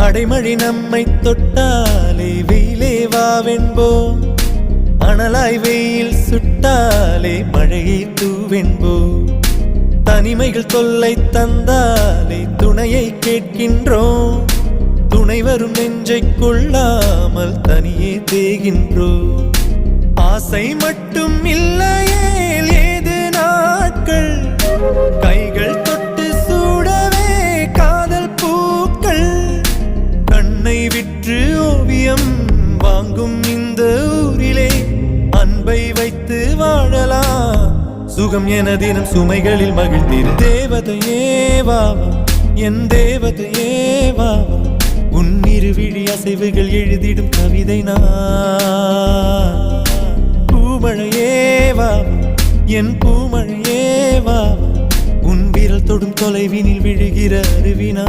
அடைமழை நம்மை தொட்டாலே வெயிலே வாவென்போம், அனலாய் வெயில் சுட்டாலே மழையை தூவென்போம். தனிமைகள் தொல்லை தந்தாலே துணையை கேட்கின்றோம், துணை வரும் நெஞ்சை கொள்ளாமல் தனியே தேகின்றோம். ஆசை மட்டும் இல்லையே ஏது நாட்கள், கைகள் தொட்டு சூடவே காதல் பூக்கள். கண்ணை விற்று ஓவியம் வாங்கும் இந்த ஊரிலே அன்பை வைத்து வாழலாம், சுகம் என தினம் சுமைகளில் மகிழ்ந்திரு. தேவதையே வாவா என் தேவதையே வாவா, உன் இருவிழி அசைவுகள் எழுதிடும் கவிதை நான். பூமழையே வாவா என் பூமழையே வாவா, உன் விரல் தொடும் தொலைவினில் விழுகிற அருவினா.